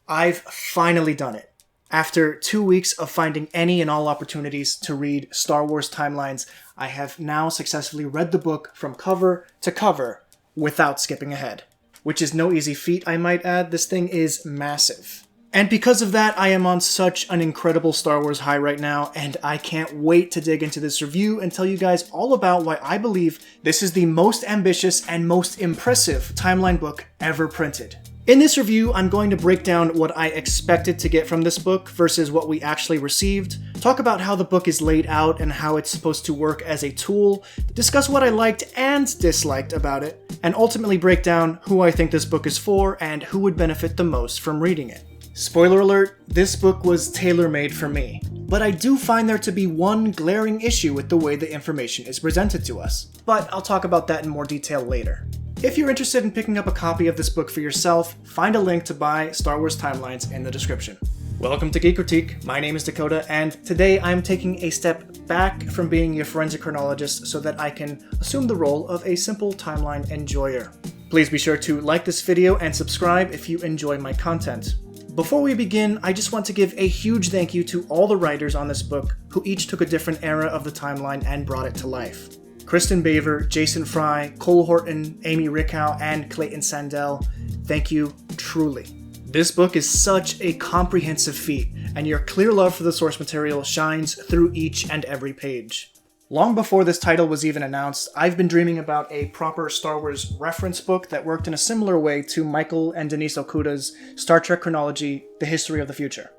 I've finally done it. After 2 weeks of finding any and all opportunities to read Star Wars timelines, I have now successfully read the book from cover to cover without skipping ahead. Which is no easy feat, I might add. This thing is massive. And because of that, I am on such an incredible Star Wars high right now, and I can't wait to dig into this review and tell you guys all about why I believe this is the most ambitious and most impressive timeline book ever printed. In this review, I'm going to break down what I expected to get from this book versus what we actually received, talk about how the book is laid out and how it's supposed to work as a tool, discuss what I liked and disliked about it, and ultimately break down who I think this book is for and who would benefit the most from reading it. Spoiler alert, this book was tailor-made for me, but I do find there to be one glaring issue with the way the information is presented to us, but I'll talk about that in more detail later. If you're interested in picking up a copy of this book for yourself, find a link to buy Star Wars Timelines in the description. Welcome to Geekritique, my name is Dakota, and today I'm taking a step back from being your forensic chronologist so that I can assume the role of a simple timeline enjoyer. Please be sure to like this video and subscribe if you enjoy my content. Before we begin, I just want to give a huge thank you to all the writers on this book who each took a different era of the timeline and brought it to life. Kristin Baver, Jason Fry, Cole Horton, Amy Richau, and Clayton Sandell, thank you truly. This book is such a comprehensive feat, and your clear love for the source material shines through each and every page. Long before this title was even announced, I've been dreaming about a proper Star Wars reference book that worked in a similar way to Michael and Denise Okuda's Star Trek chronology, The History of the Future.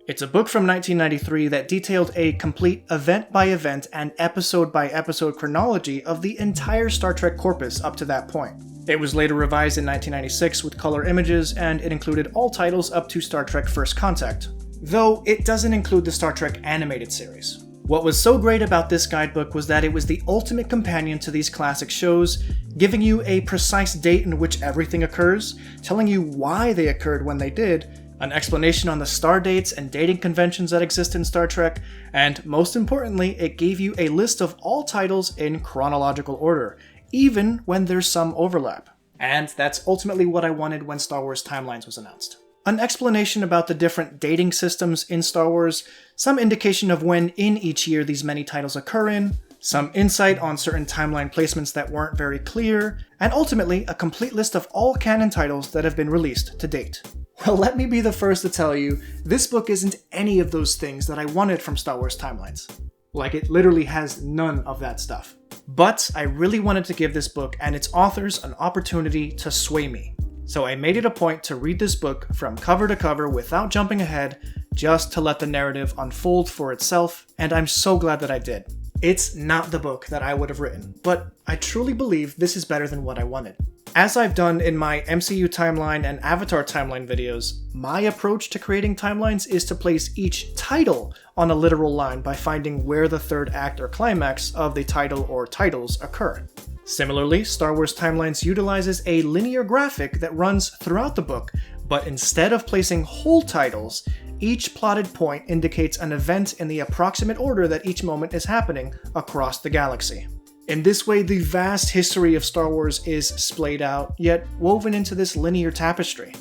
It's a book from 1993 that detailed a complete event-by-event and episode-by-episode chronology of the entire Star Trek corpus up to that point. It was later revised in 1996 with color images, and it included all titles up to Star Trek First Contact, though it doesn't include the Star Trek animated series. What was so great about this guidebook was that it was the ultimate companion to these classic shows, giving you a precise date in which everything occurs, telling you why they occurred when they did, an explanation on the star dates and dating conventions that exist in Star Trek, and most importantly, it gave you a list of all titles in chronological order, even when there's some overlap. And that's ultimately what I wanted when Star Wars Timelines was announced. An explanation about the different dating systems in Star Wars, some indication of when in each year these many titles occur in, some insight on certain timeline placements that weren't very clear, and ultimately a complete list of all canon titles that have been released to date. Well, let me be the first to tell you, this book isn't any of those things that I wanted from Star Wars Timelines. Like, it literally has none of that stuff. But I really wanted to give this book and its authors an opportunity to sway me. So I made it a point to read this book from cover to cover without jumping ahead, just to let the narrative unfold for itself, and I'm so glad that I did. It's not the book that I would have written, but I truly believe this is better than what I wanted. As I've done in my MCU timeline and Avatar timeline videos, my approach to creating timelines is to place each title on a literal line by finding where the third act or climax of the title or titles occur. Similarly, Star Wars Timelines utilizes a linear graphic that runs throughout the book, but instead of placing whole titles, each plotted point indicates an event in the approximate order that each moment is happening across the galaxy. In this way, the vast history of Star Wars is splayed out, yet woven into this linear tapestry.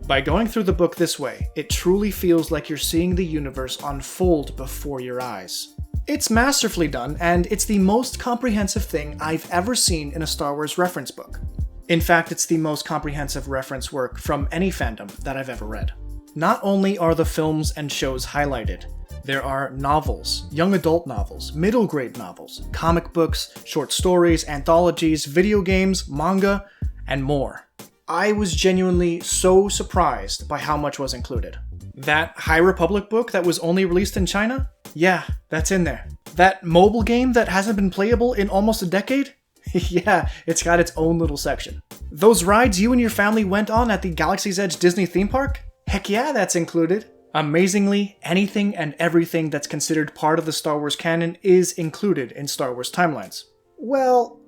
By going through the book this way, it truly feels like you're seeing the universe unfold before your eyes. It's masterfully done, and it's the most comprehensive thing I've ever seen in a Star Wars reference book. In fact, it's the most comprehensive reference work from any fandom that I've ever read. Not only are the films and shows highlighted, there are novels, young adult novels, middle grade novels, comic books, short stories, anthologies, video games, manga, and more. I was genuinely so surprised by how much was included. That High Republic book that was only released in China? Yeah, that's in there. That mobile game that hasn't been playable in almost a decade? Yeah, it's got its own little section. Those rides you and your family went on at the Galaxy's Edge Disney theme park? Heck yeah, that's included. Amazingly, anything and everything that's considered part of the Star Wars canon is included in Star Wars Timelines. Well,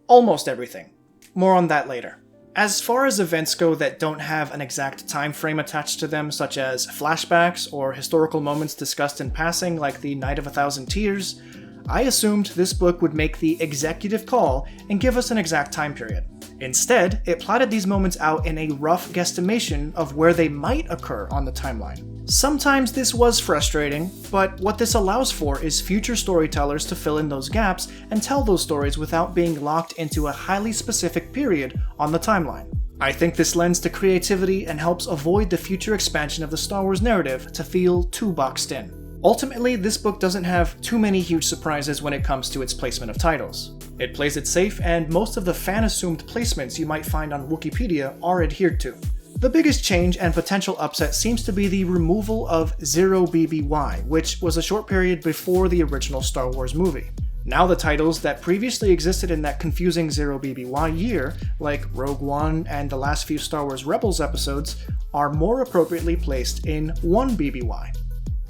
almost everything. More on that later. As far as events go that don't have an exact time frame attached to them, such as flashbacks or historical moments discussed in passing like the Night of a Thousand Tears, I assumed this book would make the executive call and give us an exact time period. Instead, it plotted these moments out in a rough guesstimation of where they might occur on the timeline. Sometimes this was frustrating, but what this allows for is future storytellers to fill in those gaps and tell those stories without being locked into a highly specific period on the timeline. I think this lends to creativity and helps avoid the future expansion of the Star Wars narrative to feel too boxed in. Ultimately, this book doesn't have too many huge surprises when it comes to its placement of titles. It plays it safe, and most of the fan-assumed placements you might find on Wikipedia are adhered to. The biggest change and potential upset seems to be the removal of 0BBY, which was a short period before the original Star Wars movie. Now the titles that previously existed in that confusing 0BBY year, like Rogue One and the last few Star Wars Rebels episodes, are more appropriately placed in 1BBY.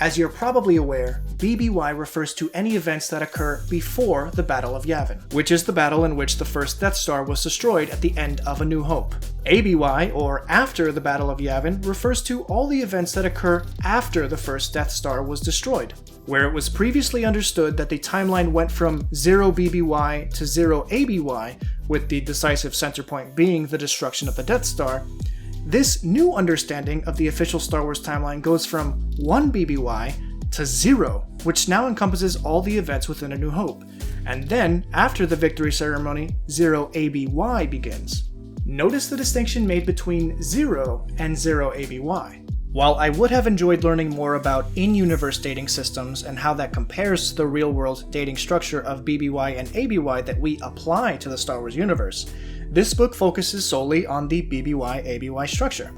As you're probably aware, BBY refers to any events that occur before the Battle of Yavin, which is the battle in which the first Death Star was destroyed at the end of A New Hope. ABY, or after the Battle of Yavin, refers to all the events that occur after the first Death Star was destroyed. Where it was previously understood that the timeline went from 0BBY to 0ABY, with the decisive center point being the destruction of the Death Star, this new understanding of the official Star Wars timeline goes from 1BBY to 0, which now encompasses all the events within A New Hope. And then, after the victory ceremony, 0ABY begins. Notice the distinction made between 0 and 0ABY. While I would have enjoyed learning more about in-universe dating systems and how that compares to the real-world dating structure of BBY and ABY that we apply to the Star Wars universe, this book focuses solely on the BBY-ABY structure.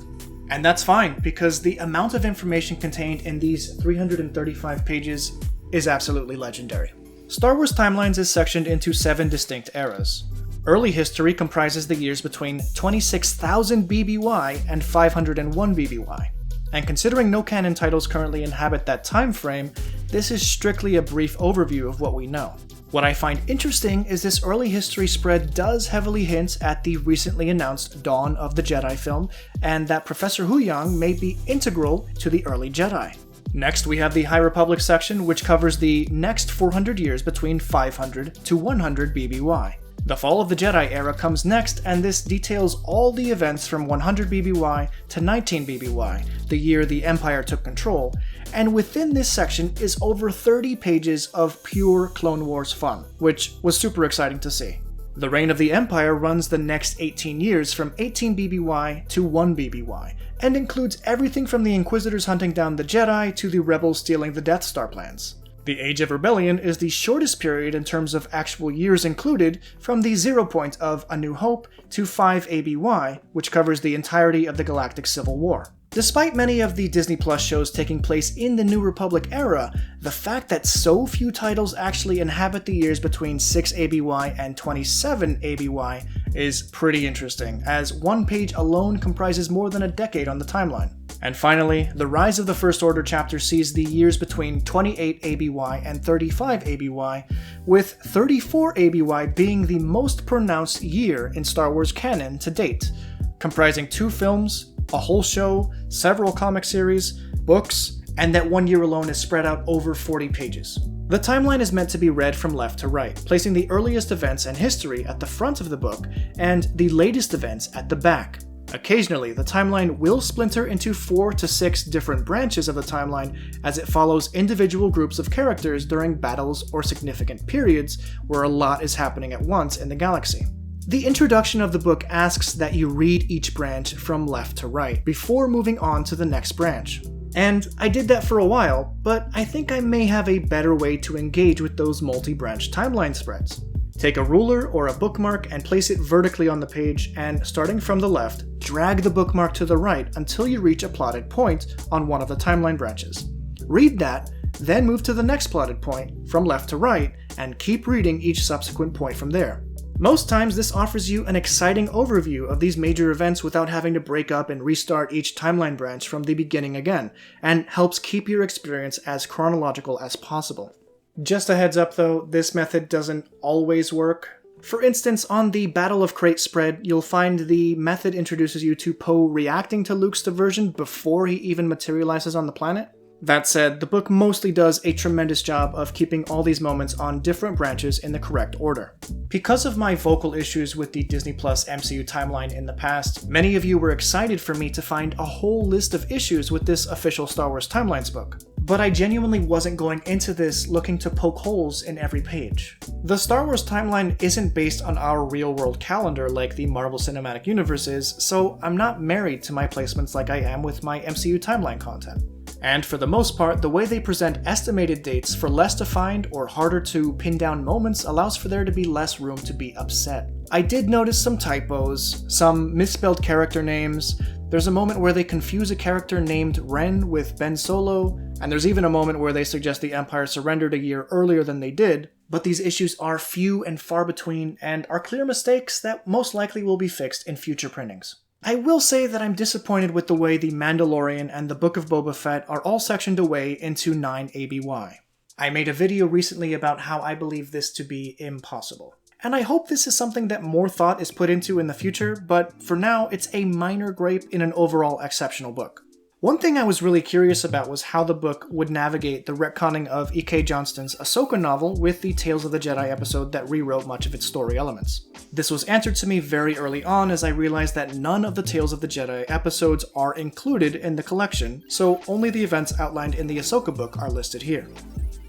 And that's fine, because the amount of information contained in these 335 pages is absolutely legendary. Star Wars Timelines is sectioned into 7 distinct eras. Early history comprises the years between 26,000 BBY and 501 BBY. And considering no canon titles currently inhabit that time frame, this is strictly a brief overview of what we know. What I find interesting is this early history spread does heavily hint at the recently announced Dawn of the Jedi film, and that Professor Huyang may be integral to the early Jedi. Next, we have the High Republic section, which covers the next 400 years between 500 to 100 BBY. The Fall of the Jedi era comes next, and this details all the events from 100 BBY to 19 BBY, the year the Empire took control, and within this section is over 30 pages of pure Clone Wars fun, which was super exciting to see. The reign of the Empire runs the next 18 years from 18 BBY to 1 BBY, and includes everything from the Inquisitors hunting down the Jedi to the Rebels stealing the Death Star plans. The Age of Rebellion is the shortest period in terms of actual years included, from the 0 point of A New Hope to 5 ABY, which covers the entirety of the Galactic Civil War. Despite many of the Disney Plus shows taking place in the New Republic era, the fact that so few titles actually inhabit the years between 6 ABY and 27 ABY is pretty interesting, as one page alone comprises more than a decade on the timeline. And finally, the Rise of the First Order chapter sees the years between 28 ABY and 35 ABY, with 34 ABY being the most pronounced year in Star Wars canon to date, comprising 2 films, a whole show, several comic series, books, and that one year alone is spread out over 40 pages. The timeline is meant to be read from left to right, placing the earliest events and history at the front of the book and the latest events at the back. Occasionally, the timeline will splinter into 4 to 6 different branches of the timeline as it follows individual groups of characters during battles or significant periods where a lot is happening at once in the galaxy. The introduction of the book asks that you read each branch from left to right before moving on to the next branch. And I did that for a while, but I think I may have a better way to engage with those multi-branch timeline spreads. Take a ruler or a bookmark and place it vertically on the page, and starting from the left, drag the bookmark to the right until you reach a plotted point on one of the timeline branches. Read that, then move to the next plotted point from left to right, and keep reading each subsequent point from there. Most times this offers you an exciting overview of these major events without having to break up and restart each timeline branch from the beginning again, and helps keep your experience as chronological as possible. Just a heads up though, this method doesn't always work. For instance, on the Battle of Crate spread, you'll find the method introduces you to Poe reacting to Luke's diversion before he even materializes on the planet. That said, the book mostly does a tremendous job of keeping all these moments on different branches in the correct order. Because of my vocal issues with the Disney Plus MCU timeline in the past, many of you were excited for me to find a whole list of issues with this official Star Wars Timelines book. But I genuinely wasn't going into this looking to poke holes in every page. The Star Wars timeline isn't based on our real-world calendar like the Marvel Cinematic Universe is, so I'm not married to my placements like I am with my MCU timeline content. And for the most part, the way they present estimated dates for less defined or harder to pin down moments allows for there to be less room to be upset. I did notice some typos, some misspelled character names. There's a moment where they confuse a character named Ren with Ben Solo, and there's even a moment where they suggest the Empire surrendered a year earlier than they did, but these issues are few and far between and are clear mistakes that most likely will be fixed in future printings. I will say that I'm disappointed with the way The Mandalorian and the Book of Boba Fett are all sectioned away into 9 ABY. I made a video recently about how I believe this to be impossible. And I hope this is something that more thought is put into in the future, but for now, it's a minor gripe in an overall exceptional book. One thing I was really curious about was how the book would navigate the retconning of E.K. Johnston's Ahsoka novel with the Tales of the Jedi episode that rewrote much of its story elements. This was answered to me very early on as I realized that none of the Tales of the Jedi episodes are included in the collection, so only the events outlined in the Ahsoka book are listed here.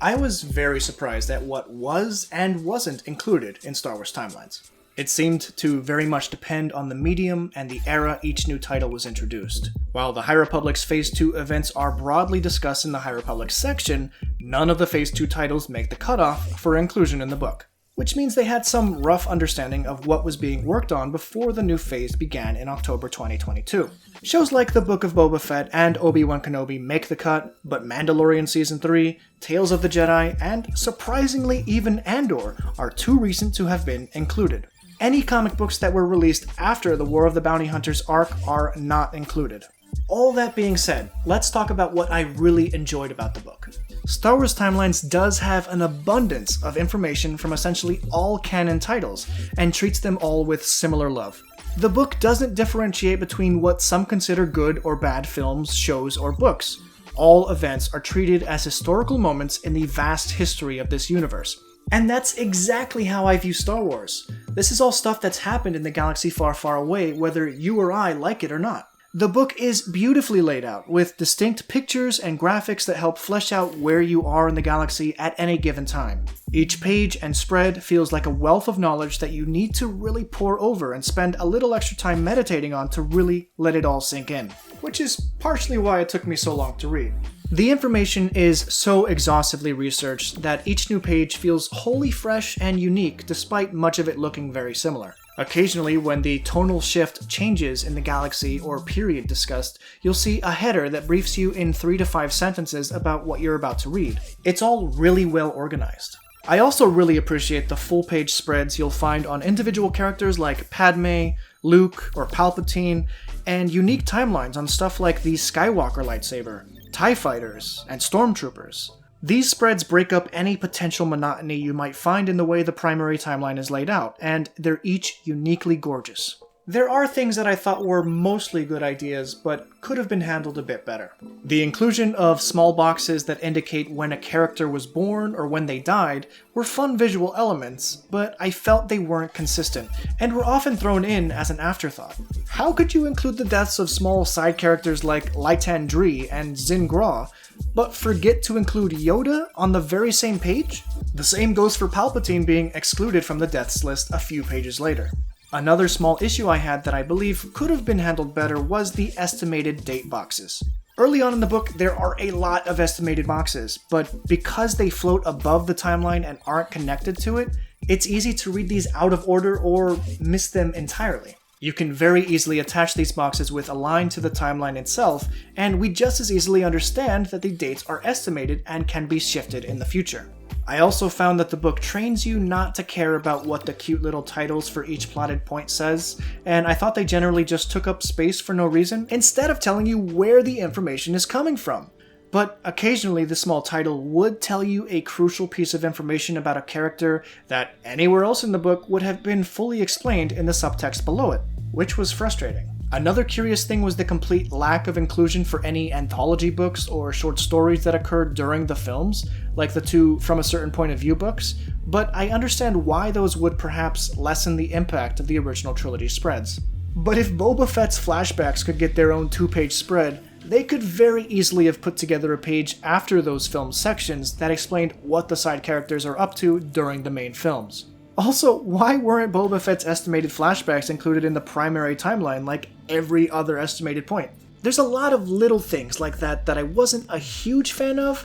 I was very surprised at what was and wasn't included in Star Wars Timelines. It seemed to very much depend on the medium and the era each new title was introduced. While the High Republic's Phase 2 events are broadly discussed in the High Republic section, none of the Phase 2 titles make the cutoff for inclusion in the book, which means they had some rough understanding of what was being worked on before the new phase began in October 2022. Shows like The Book of Boba Fett and Obi-Wan Kenobi make the cut, but Mandalorian Season 3, Tales of the Jedi, and surprisingly even Andor are too recent to have been included. Any comic books that were released after the War of the Bounty Hunters arc are not included. All that being said, let's talk about what I really enjoyed about the book. Star Wars Timelines does have an abundance of information from essentially all canon titles, and treats them all with similar love. The book doesn't differentiate between what some consider good or bad films, shows, or books. All events are treated as historical moments in the vast history of this universe. And that's exactly how I view Star Wars. This is all stuff that's happened in the galaxy far, far away, whether you or I like it or not. The book is beautifully laid out, with distinct pictures and graphics that help flesh out where you are in the galaxy at any given time. Each page and spread feels like a wealth of knowledge that you need to really pore over and spend a little extra time meditating on to really let it all sink in, which is partially why it took me so long to read. The information is so exhaustively researched that each new page feels wholly fresh and unique despite much of it looking very similar. Occasionally, when the tonal shift changes in the galaxy or period discussed, you'll see a header that briefs you in 3 to 5 sentences about what you're about to read. It's all really well organized. I also really appreciate the full-page spreads you'll find on individual characters like Padme, Luke, or Palpatine, and unique timelines on stuff like the Skywalker lightsaber, TIE fighters, and stormtroopers. These spreads break up any potential monotony you might find in the way the primary timeline is laid out, and they're each uniquely gorgeous. There are things that I thought were mostly good ideas, but could have been handled a bit better. The inclusion of small boxes that indicate when a character was born or when they died were fun visual elements, but I felt they weren't consistent, and were often thrown in as an afterthought. How could you include the deaths of small side characters like Laitan Dree and Xin Gra, but forget to include Yoda on the very same page? The same goes for Palpatine being excluded from the deaths list a few pages later. Another small issue I had that I believe could have been handled better was the estimated date boxes. Early on in the book, there are a lot of estimated boxes, but because they float above the timeline and aren't connected to it, it's easy to read these out of order or miss them entirely. You can very easily attach these boxes with a line to the timeline itself, and we just as easily understand that the dates are estimated and can be shifted in the future. I also found that the book trains you not to care about what the cute little titles for each plotted point says, and I thought they generally just took up space for no reason, instead of telling you where the information is coming from. But occasionally the small title would tell you a crucial piece of information about a character that anywhere else in the book would have been fully explained in the subtext below it, which was frustrating. Another curious thing was the complete lack of inclusion for any anthology books or short stories that occurred during the films, like the two From a Certain Point of View books, but I understand why those would perhaps lessen the impact of the original trilogy spreads. But if Boba Fett's flashbacks could get their own 2-page spread, they could very easily have put together a page after those film sections that explained what the side characters are up to during the main films. Also, why weren't Boba Fett's estimated flashbacks included in the primary timeline like every other estimated point? There's a lot of little things like that I wasn't a huge fan of,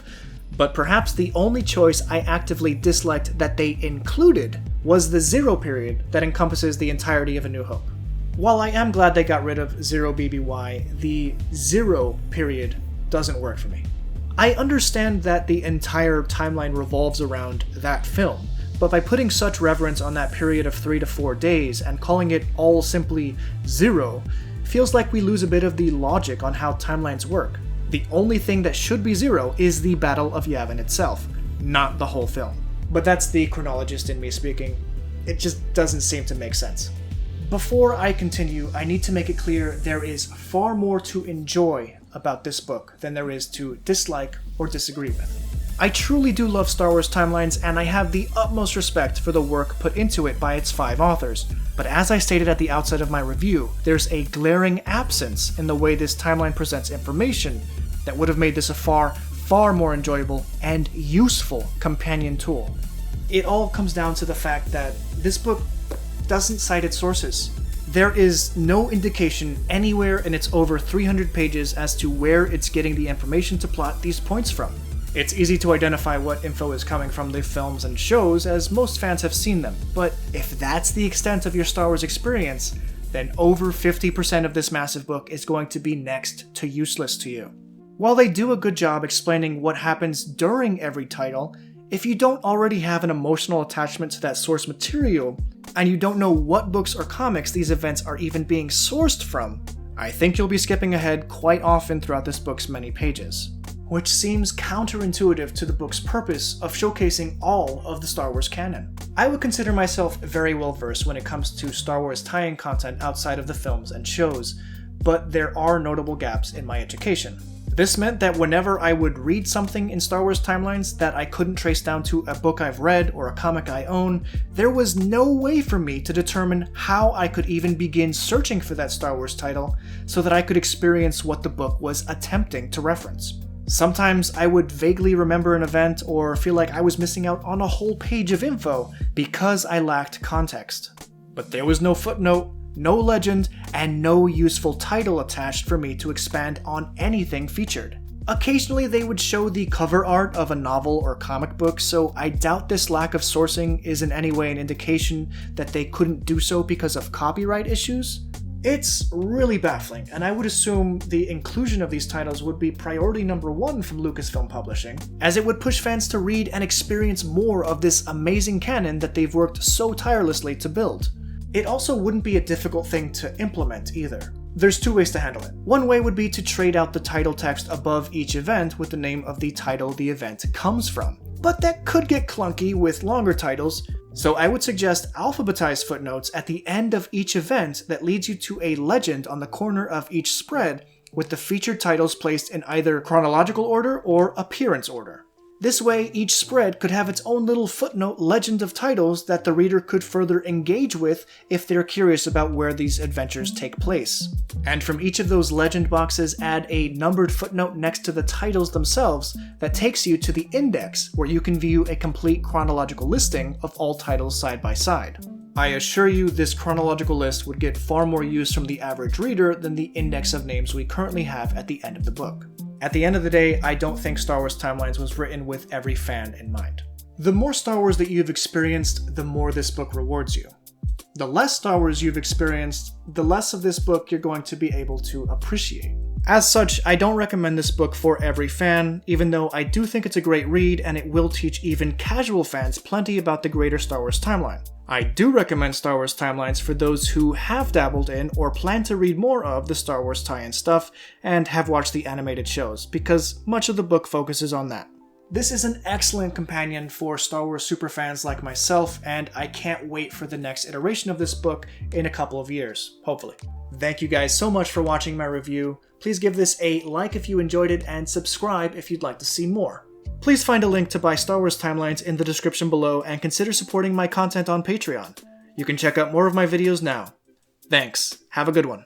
but perhaps the only choice I actively disliked that they included was the 0 period that encompasses the entirety of A New Hope. While I am glad they got rid of 0 BBY, the 0 period doesn't work for me. I understand that the entire timeline revolves around that film, but by putting such reverence on that period of 3 to 4 days and calling it all simply 0, feels like we lose a bit of the logic on how timelines work. The only thing that should be 0 is the Battle of Yavin itself, not the whole film. But that's the chronologist in me speaking. It just doesn't seem to make sense. Before I continue, I need to make it clear there is far more to enjoy about this book than there is to dislike or disagree with. I truly do love Star Wars timelines, and I have the utmost respect for the work put into it by its 5 authors, but as I stated at the outset of my review, there's a glaring absence in the way this timeline presents information that would have made this a far more enjoyable and useful companion tool. It all comes down to the fact that this book doesn't cite its sources. There is no indication anywhere in its over 300 pages as to where it's getting the information to plot these points from. It's easy to identify what info is coming from the films and shows, as most fans have seen them, but if that's the extent of your Star Wars experience, then over 50% of this massive book is going to be next to useless to you. While they do a good job explaining what happens during every title, if you don't already have an emotional attachment to that source material, and you don't know what books or comics these events are even being sourced from, I think you'll be skipping ahead quite often throughout this book's many pages. Which seems counterintuitive to the book's purpose of showcasing all of the Star Wars canon. I would consider myself very well versed when it comes to Star Wars tie-in content outside of the films and shows, but there are notable gaps in my education. This meant that whenever I would read something in Star Wars timelines that I couldn't trace down to a book I've read or a comic I own, there was no way for me to determine how I could even begin searching for that Star Wars title so that I could experience what the book was attempting to reference. Sometimes I would vaguely remember an event or feel like I was missing out on a whole page of info because I lacked context. But there was no footnote, no legend, and no useful title attached for me to expand on anything featured. Occasionally they would show the cover art of a novel or comic book, so I doubt this lack of sourcing is in any way an indication that they couldn't do so because of copyright issues. It's really baffling, and I would assume the inclusion of these titles would be priority number 1 from Lucasfilm Publishing, as it would push fans to read and experience more of this amazing canon that they've worked so tirelessly to build. It also wouldn't be a difficult thing to implement either. There's 2 ways to handle it. One way would be to trade out the title text above each event with the name of the title the event comes from. But that could get clunky with longer titles, so I would suggest alphabetized footnotes at the end of each event that leads you to a legend on the corner of each spread with the featured titles placed in either chronological order or appearance order. This way, each spread could have its own little footnote legend of titles that the reader could further engage with if they're curious about where these adventures take place. And from each of those legend boxes, add a numbered footnote next to the titles themselves that takes you to the index, where you can view a complete chronological listing of all titles side by side. I assure you this chronological list would get far more use from the average reader than the index of names we currently have at the end of the book. At the end of the day, I don't think Star Wars Timelines was written with every fan in mind. The more Star Wars that you've experienced, the more this book rewards you. The less Star Wars you've experienced, the less of this book you're going to be able to appreciate. As such, I don't recommend this book for every fan, even though I do think it's a great read and it will teach even casual fans plenty about the greater Star Wars timeline. I do recommend Star Wars Timelines for those who have dabbled in or plan to read more of the Star Wars tie-in stuff and have watched the animated shows, because much of the book focuses on that. This is an excellent companion for Star Wars superfans like myself, and I can't wait for the next iteration of this book in a couple of years, hopefully. Thank you guys so much for watching my review. Please give this a like if you enjoyed it, and subscribe if you'd like to see more. Please find a link to buy Star Wars Timelines in the description below, and consider supporting my content on Patreon. You can check out more of my videos now. Thanks. Have a good one.